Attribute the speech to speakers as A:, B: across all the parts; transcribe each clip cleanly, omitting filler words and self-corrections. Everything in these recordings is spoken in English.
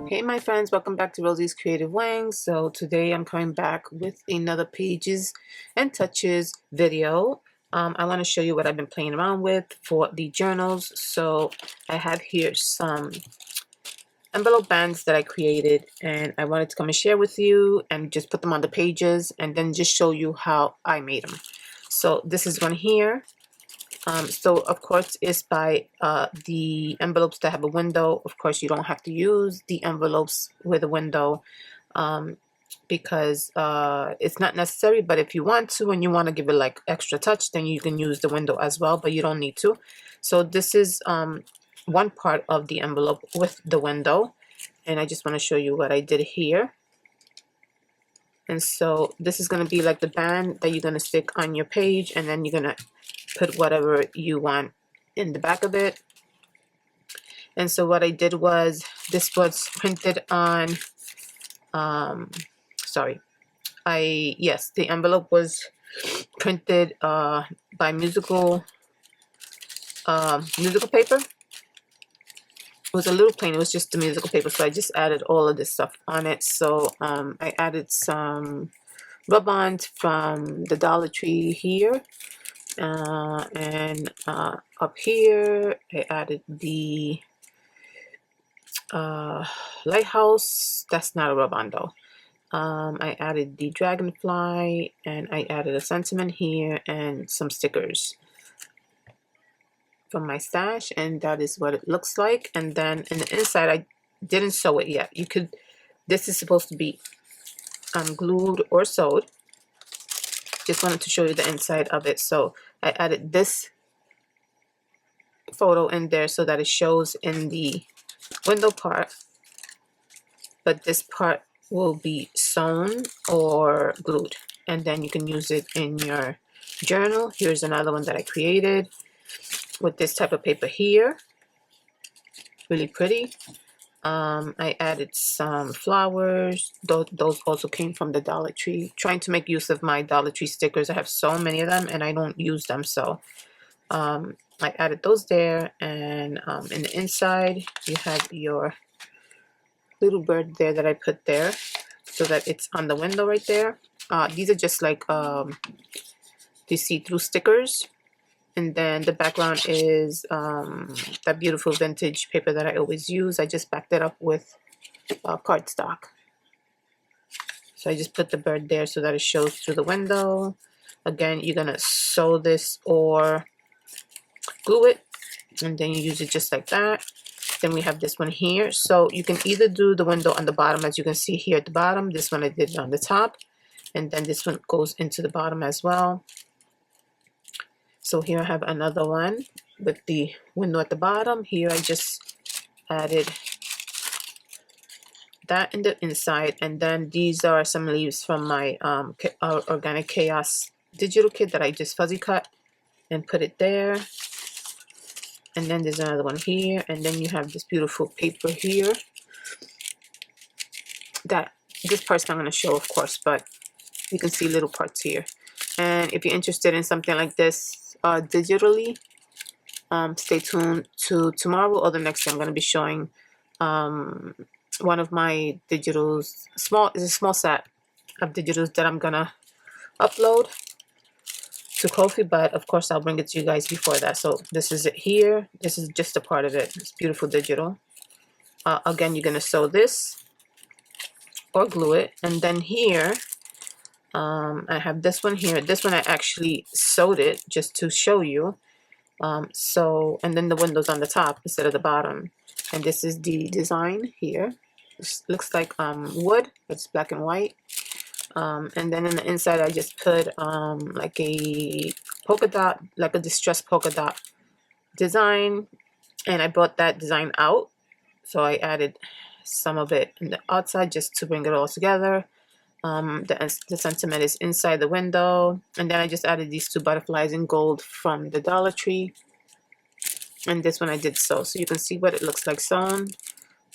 A: Hey my friends, welcome back to Rosie's Creative Wings. So today I'm coming back with another pages and touches video. I want to show you what I've been playing around with for the journals. So I have here some envelope bands that I created, and I wanted to come and share with you and just put them on the pages and then just show you how I made them. So this is one here. So of course it's by the envelopes that have a window. Of course you don't have to use the envelopes with a window because it's not necessary, but if you want to and you want to give it like extra touch, then you can use the window as well, but you don't need to. So this is one part of the envelope with the window, and I just want to show you what I did here. And so this is going to be like the band that you're going to stick on your page, and then you're going to put whatever you want in the back of it. And so what I did was, this was printed on, yes, the envelope was printed by musical paper. It was a little plain, it was just the musical paper, so I just added all of this stuff on it. So I added some rub-ons from the Dollar Tree here, and up here I added the lighthouse. That's not a rub-on though. I added the dragonfly, and I added a sentiment here and some stickers from my stash, and that is what it looks like. And then in the inside, I didn't sew it yet. You could, this is supposed to be glued or sewed. Just wanted to show you the inside of it. So I added this photo in there so that it shows in the window part, but this part will be sewn or glued, and then you can use it in your journal. Here's another one that I created with this type of paper here, really pretty. I added some flowers. Those also came from the Dollar Tree. Trying to make use of my Dollar Tree stickers. I have so many of them and I don't use them, so I added those there. And in the inside you have your little bird there that I put there so that it's on the window right there. These are just like the see-through stickers. And then the background is that beautiful vintage paper that I always use. I just backed it up with cardstock. So I just put the bird there so that it shows through the window. Again, you're gonna sew this or glue it, and then you use it just like that. Then we have this one here. So you can either do the window on the bottom, as you can see here at the bottom. This one I did on the top, and then this one goes into the bottom as well. So here I have another one with the window at the bottom. Here I just added that in the inside, and then these are some leaves from my Organic Chaos digital kit that I just fuzzy cut and put it there. And then there's another one here, and then you have this beautiful paper here. That this part's not going to show, of course, but you can see little parts here. And if you're interested in something like this digitally, stay tuned to tomorrow or the next day. I'm going to be showing one of my digitals. It's a small set of digitals that I'm going to upload to Ko-fi, but of course I'll bring it to you guys before that. So this is it here. This is just a part of it. It's beautiful digital. Again, you're going to sew this or glue it. And then here I have this one here. This one I actually sewed it just to show you. And then the window's on the top instead of the bottom. And this is the design here. This looks like wood. It's black and white. And then in the inside I just put like a polka dot, like a distressed polka dot design. And I brought that design out. So I added some of it in the outside just to bring it all together. The sentiment is inside the window, and then I just added these two butterflies in gold from the Dollar Tree, and this one I did sew, so you can see what it looks like sewn.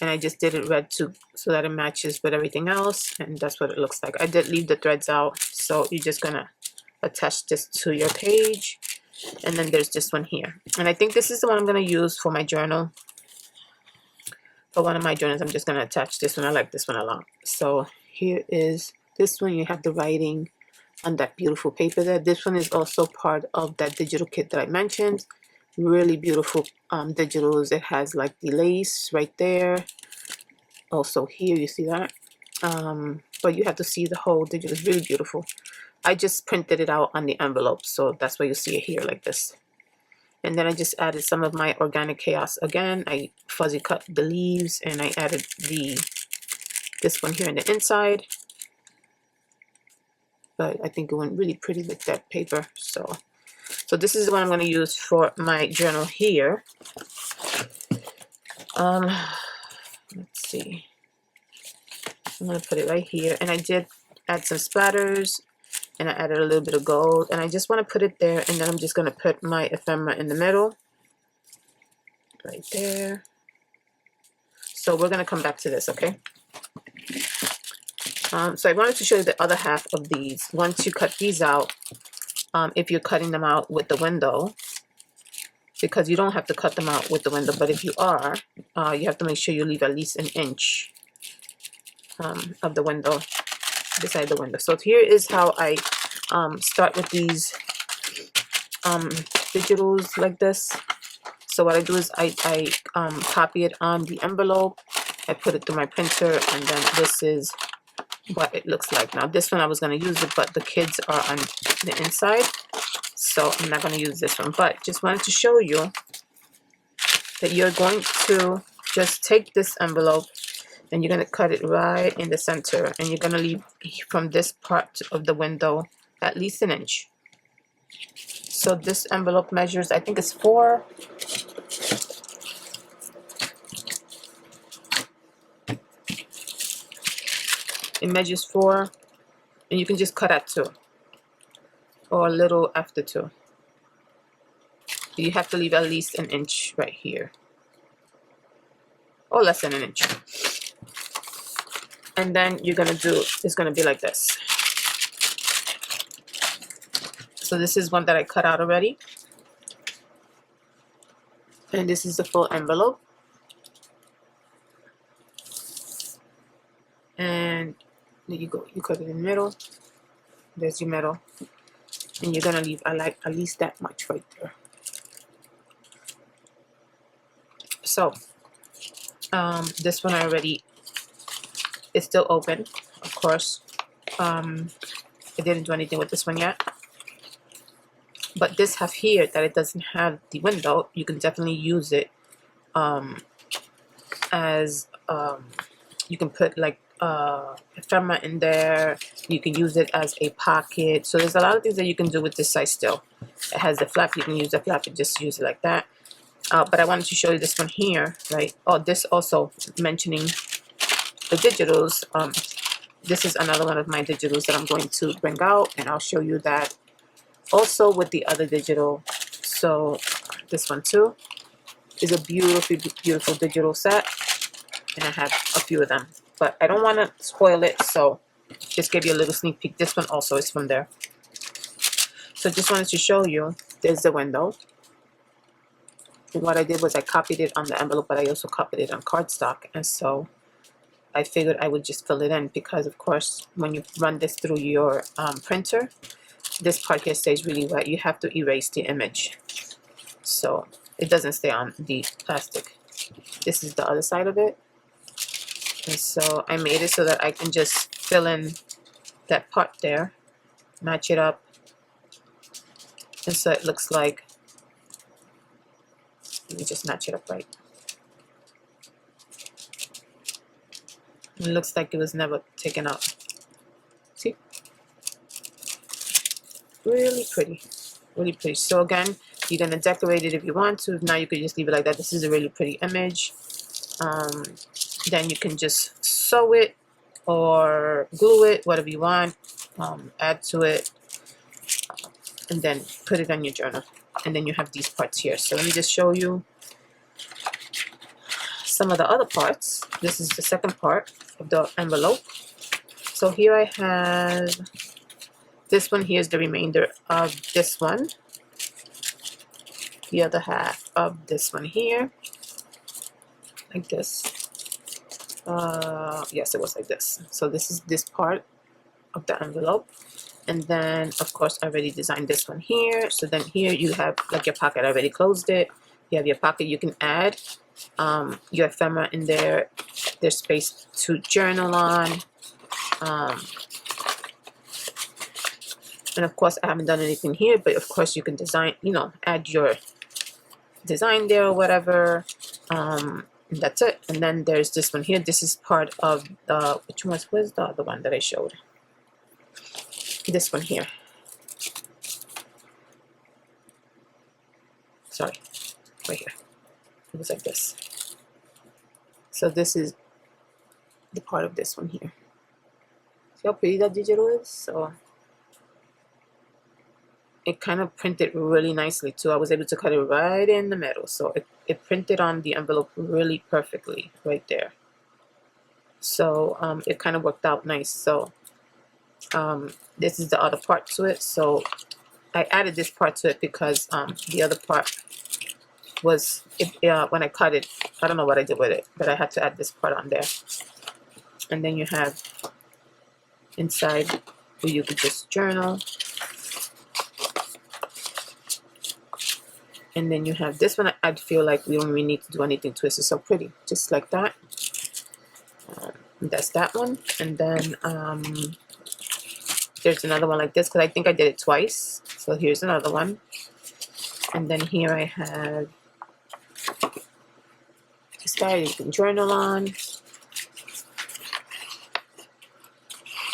A: And I just did it red too, so that it matches with everything else, and that's what it looks like. I did leave the threads out, so you're just gonna attach this to your page. And then there's this one here, and I think this is the one I'm going to use for my journal. For one of my journals, I'm just going to attach this one. I like this one a lot. So here is this one. You have the writing on that beautiful paper there. This one is also part of that digital kit that I mentioned. Really beautiful digitals. It has like the lace right there. Also here, you see that? But you have to see the whole digital. It's really beautiful. I just printed it out on the envelope, so that's why you see it here like this. And then I just added some of my organic chaos again. I fuzzy cut the leaves, and I added this one here in the inside. But I think it went really pretty with that paper. So this is the one I'm going to use for my journal here. Let's see. I'm going to put it right here, and I did add some splatters. And I added a little bit of gold, and I just want to put it there, and then I'm just going to put my ephemera in the middle right there. So we're going to come back to this, okay? So I wanted to show you the other half of these. Once you cut these out, if you're cutting them out with the window, because you don't have to cut them out with the window, but if you are, you have to make sure you leave at least an inch of the window, beside the window. So here is how I start with these digitals like this. So what I do is I copy it on the envelope, I put it through my printer, and then this is what it looks like. Now this one I was going to use it, but the kids are on the inside, so I'm not going to use this one. But just wanted to show you that you're going to just take this envelope and you're going to cut it right in the center, and you're going to leave from this part of the window at least an inch. So this envelope measures, I think it's 4. It measures 4, and you can just cut at 2 or a little after 2. You have to leave at least an inch right here, or less than an inch. And then you're gonna do, it's gonna be like this. So this is one that I cut out already, and this is the full envelope. And there you go, you cut it in the middle. There's your middle, and you're gonna leave at least that much right there. So this one I already, it's still open, of course. I didn't do anything with this one yet, but this half here that it doesn't have the window, you can definitely use it as you can put like ephemera in there. You can use it as a pocket. So there's a lot of things that you can do with this size still. It has the flap, you can use the flap and just use it like that. But I wanted to show you this one here, right? Oh, this also mentioning the digitals. This is another one of my digitals that I'm going to bring out, and I'll show you that also with the other digital. So this one too is a beautiful, beautiful digital set, and I have a few of them, but I don't want to spoil it, so just give you a little sneak peek. This one also is from there. So just wanted to show you, there's the window. What I did was I copied it on the envelope, but I also copied it on cardstock, and so I figured I would just fill it in, because of course when you run this through your printer, this part here stays really wet. You have to erase the image so it doesn't stay on the plastic. This is the other side of it, and so I made it so that I can just fill in that part there, match it up, and so it looks like, let me just match it up right. It looks like it was never taken out. See? Really pretty. Really pretty. So again, you're going to decorate it if you want to. If not, you could just leave it like that. This is a really pretty image. Then you can just sew it or glue it, whatever you want. Add to it. And then put it on your journal. And then you have these parts here. So let me just show you some of the other parts. This is the second part of the envelope. So here I have this one here is the remainder of this one. The other half of this one here, like this. Yes, it was like this. So this is this part of the envelope. And then, of course, I already designed this one here. So then here you have like your pocket. I already closed it. You have your pocket. You can add your ephemera in there. There's space to journal on. And of course, I haven't done anything here, but of course you can design, you know, add your design there or whatever. And that's it. And then there's this one here. This is part of the, which one was, where's the other one that I showed? This one here. Sorry, right here. It was like this. So this is the part of this one here. See how pretty that digital is? So it kind of printed really nicely too. I was able to cut it right in the middle. So it printed on the envelope really perfectly right there. So it kind of worked out nice. So this is the other part to it. So I added this part to it because the other part was, when I cut it, I don't know what I did with it, but I had to add this part on there. And then you have inside where you could just journal. And then you have this one. I feel like we don't really need to do anything to it. It's so pretty, just like that. That's that one. And then there's another one like this because I think I did it twice. So here's another one. And then here I have this guy you can journal on.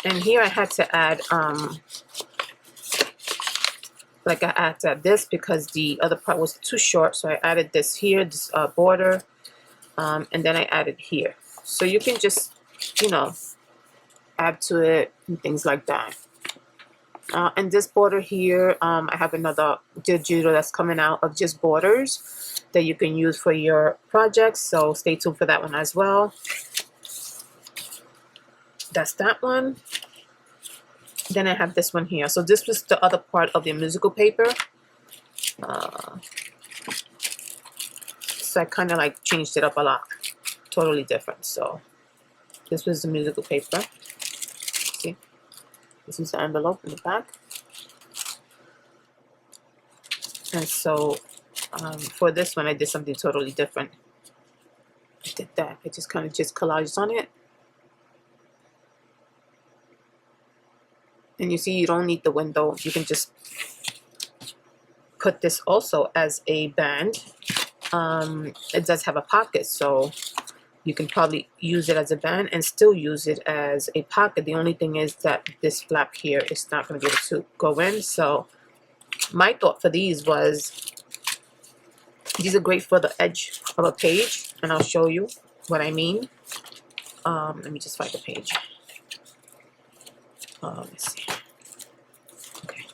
A: And here I had to add like I had to add this because the other part was too short, so I added this here, this border, and then I added here. So you can just, you know, add to it and things like that. And this border here, I have another digital that's coming out of just borders that you can use for your projects, so stay tuned for that one as well. That's that one. Then I have this one here. So this was the other part of the musical paper. So I kind of like changed it up a lot. Totally different. So this was the musical paper. See? This is the envelope in the back. And so for this one, I did something totally different. I did that. I just kind of just collaged on it. And you see, you don't need the window. You can just put this also as a band. It does have a pocket, so you can probably use it as a band and still use it as a pocket. The only thing is that this flap here is not going to be able to go in. So my thought for these was, these are great for the edge of a page, and I'll show you what I mean. Let me just find the page. Let's see. Okay.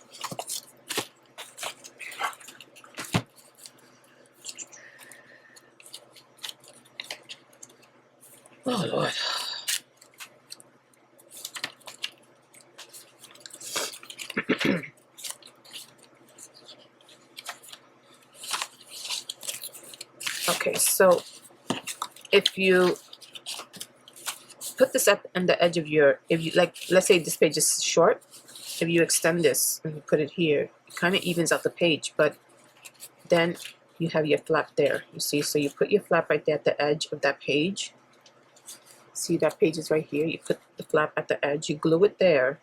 A: Oh Lord. Okay, so if you put this up on the edge of your, if you like, let's say this page is short, if you extend this and you put it here, it kind of evens out the page, but then you have your flap there, you see. So you put your flap right there at the edge of that page. See, that page is right here. You put the flap at the edge, you glue it there,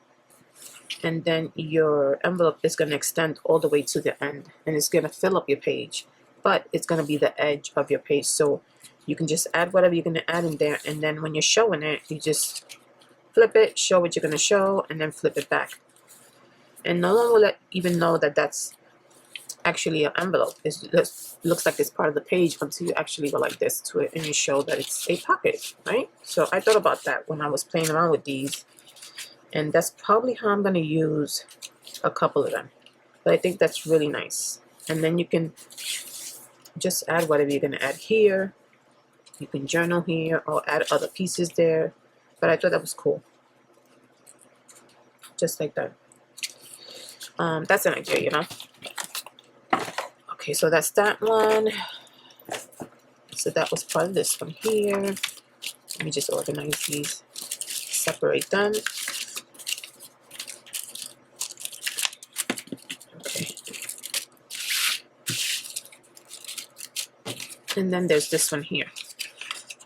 A: and then your envelope is going to extend all the way to the end, and it's going to fill up your page, but it's going to be the edge of your page. So you can just add whatever you're going to add in there, and then when you're showing it, you just flip it, show what you're going to show, and then flip it back. And no one will even know that that's actually an envelope. It looks like it's part of the page until you actually go like this to it and you show that it's a pocket, right? So I thought about that when I was playing around with these, and that's probably how I'm going to use a couple of them. But I think that's really nice. And then you can just add whatever you're going to add here. You can journal here or add other pieces there. But I thought that was cool. Just like that. That's an idea, you know. Okay, so that's that one. So that was part of this one here. Let me just organize these, separate them. Okay. And then there's this one here.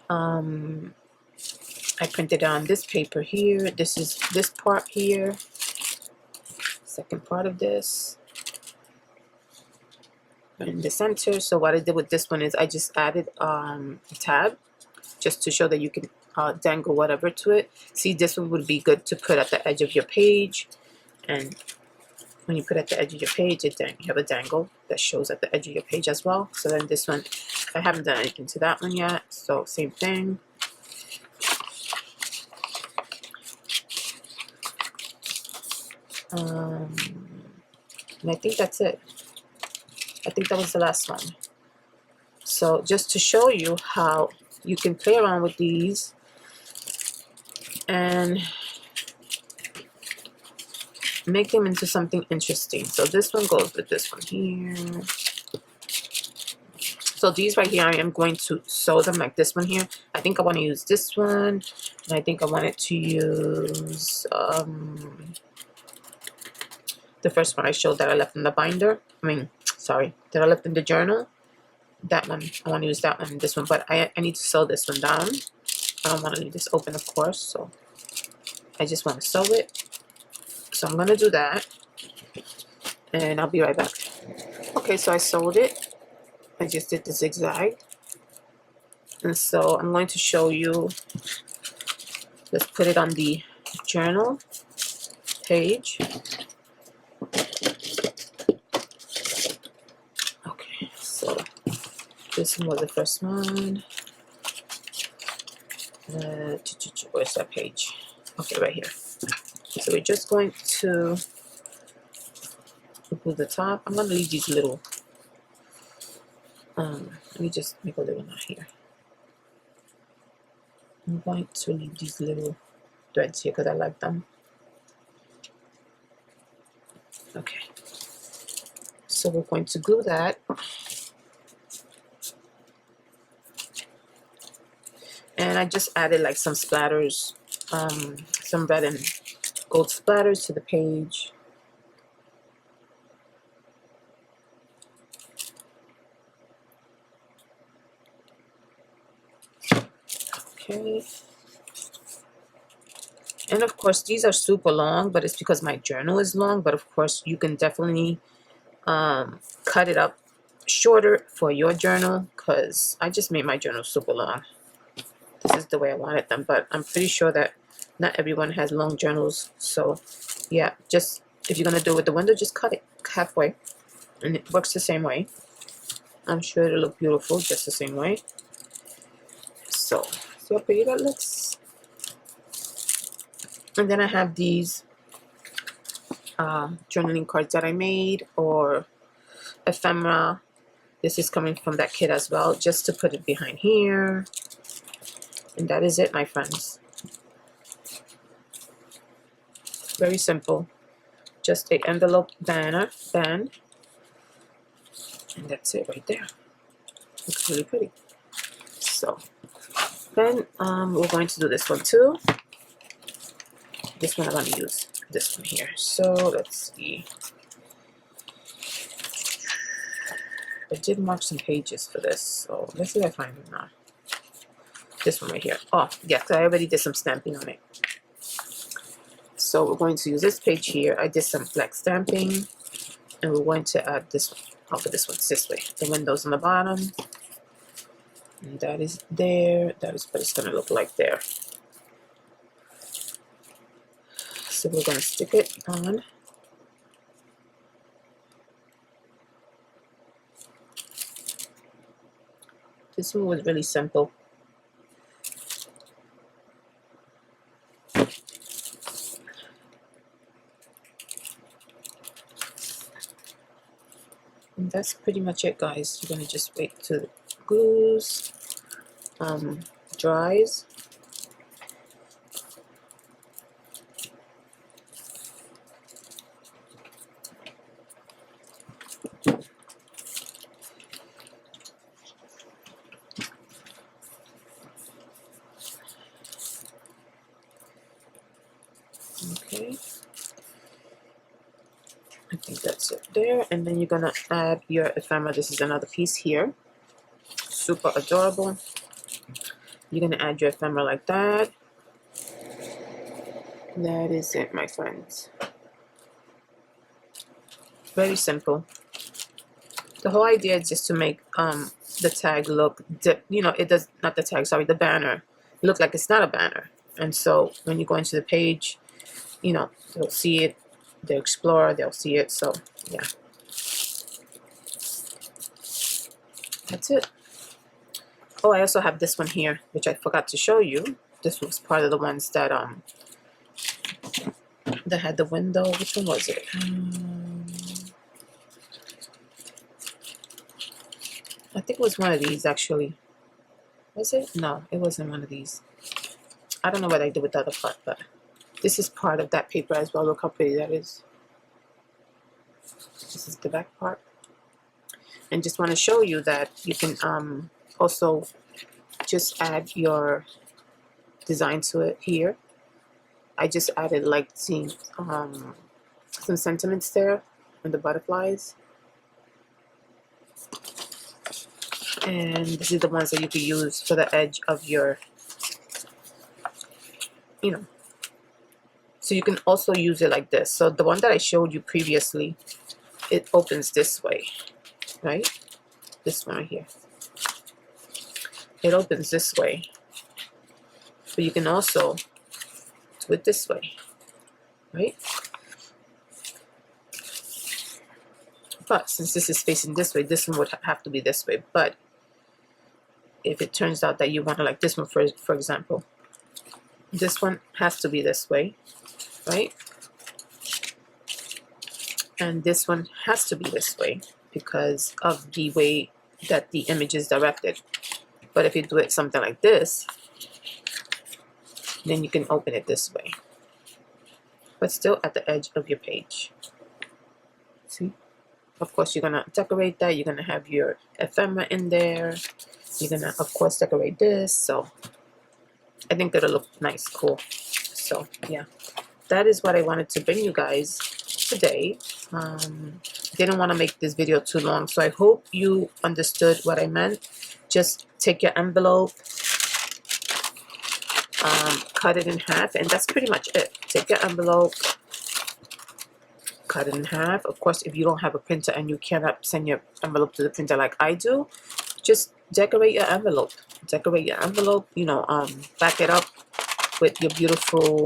A: I printed on this paper here. This is this part here. Second part of this. In the center. So what I did with this one is I just added a tab just to show that you can dangle whatever to it. See, this one would be good to put at the edge of your page, and when you put at the edge of your page, you have a dangle that shows at the edge of your page as well. So then this one, I haven't done anything to that one yet, so same thing. And I think that's it. I think that was the last one. So just to show you how you can play around with these and make them into something interesting. So this one goes with this one here. So these right here, I am going to sew them like this one here. I think I want to use this one, and I think I wanted to use the first one I showed that I left in the binder. Sorry, that I left in the journal. That one, I want to use that one and this one, but I need to sew this one down. I don't want to leave this open, of course, so I just want to sew it. So I'm going to do that, and I'll be right back. Okay, so I sewed it. I just did the zigzag, and so I'm going to show you. Let's put it on the journal page. Okay, so this one was the first one. Where's that page? Okay, right here. So we're just going to glue the top. I'm going to leave these little, let me just make a little knot here. I'm going to leave these little threads here because I like them. Okay. So we're going to glue that. And I just added like some splatters, some red and gold splatters to the page. Okay. And of course, these are super long, but it's because my journal is long. But of course, you can definitely cut it up shorter for your journal, because I just made my journal super long. This is the way I wanted them, but I'm pretty sure that not everyone has long journals. So yeah, just if you're gonna do it with the window, just cut it halfway, and it works the same way. I'm sure it'll look beautiful just the same way. So see how pretty that looks. And then I have these journaling cards that I made, or ephemera. This is coming from that kit as well, just to put it behind here. And that is it, my friends. Very simple. Just a envelope band, and that's it right there. Looks really pretty. So then we're going to do this one too. This one I'm going to use this one here. So let's see. I did mark some pages for this, so let's see if I find them now. This one right here. Oh, yeah, I already did some stamping on it. So we're going to use this page here. I did some black stamping, and we're going to add this one. I'll put this one this way. The windows on the bottom. And that is there. That is what it's going to look like there. So we're going to stick it on. This one was really simple. And that's pretty much it, guys. You're going to just wait till it glues, dries. there, and then you're gonna add your ephemera. This is another piece here, super adorable. You're gonna add your ephemera like that. That is it, my friends. Very simple. The whole idea is just to make the tag look, you know, it does not the tag, sorry, the banner look like it's not a banner. And so when you go into the page, you know, they'll see it, they'll explore, they'll see it. So yeah, that's it. Oh, I also have this one here, which I forgot to show you. This was part of the ones that that had the window. Which one was it? I think it was one of these actually. Was it? No, it wasn't one of these. I don't know what I did with the other part, but this is part of that paper as well. Look how pretty that is. This is the back part. And just want to show you that you can also just add your design to it here. I just added like some sentiments there and the butterflies. And this is the ones that you could use for the edge of your, you know. So you can also use it like this. So the one that I showed you previously, it opens this way, right? This one right here. It opens this way. But you can also do it this way, right? But since this is facing this way, this one would have to be this way. But if it turns out that you want to, like this one, for example, this one has to be this way, right? And this one has to be this way because of the way that the image is directed. But if you do it something like this, then you can open it this way, but still at the edge of your page. See? Of course, you're gonna decorate that. You're gonna have your ephemera in there. You're gonna, of course, decorate this. So I think it'll look nice, cool. So yeah, that is what I wanted to bring you guys today. Didn't want to make this video too long, so I hope you understood what I meant. Just take your envelope, cut it in half, and that's pretty much it. Take your envelope, cut it in half. Of course, if you don't have a printer and you cannot send your envelope to the printer like I do, just decorate your envelope. Decorate your envelope, you know, back it up with your beautiful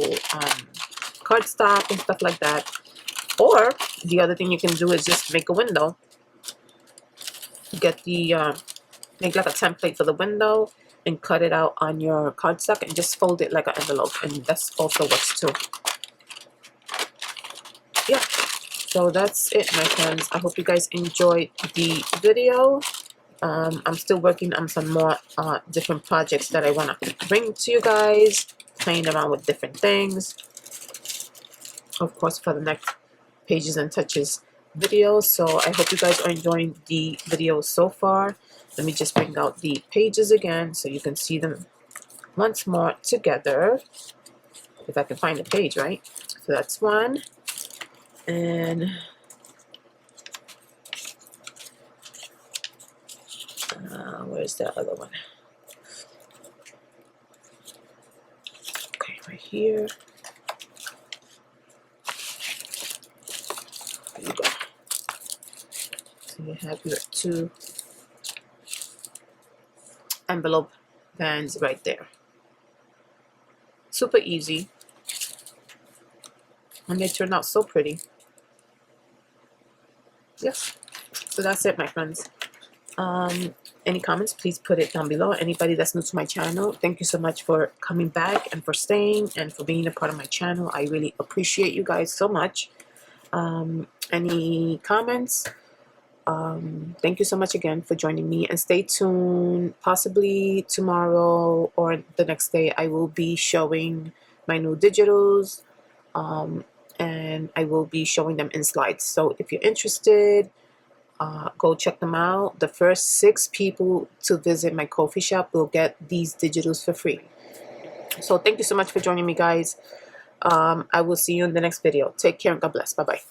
A: cardstock and stuff like that. Or the other thing you can do is just make a window. Get the make like a template for the window and cut it out on your cardstock and just fold it like an envelope, and that's also works too. Yeah, so that's it, my friends. I hope you guys enjoyed the video. I'm still working on some more different projects that I want to bring to you guys, playing around with different things, of course, for the next Pages and Touches video. So I hope you guys are enjoying the video so far. Let me just bring out the pages again so you can see them once more together, if I can find the page, right? So that's one, and where's the other one? Okay, right here. There you go. So you have your two envelope bands right there. Super easy, and they turn out so pretty. Yes, so that's it, my friends. Any comments, please put it down below. Anybody that's new to my channel, thank you so much for coming back and for staying and for being a part of my channel. I really appreciate you guys so much. Any comments? Thank you so much again for joining me, and stay tuned. Possibly tomorrow or the next day I will be showing my new digitals, and I will be showing them in slides. So if you're interested, go check them out. The first 6 people to visit my coffee shop will get these digitals for free. So thank you so much for joining me, guys. I will see you in the next video. Take care and God bless. Bye bye.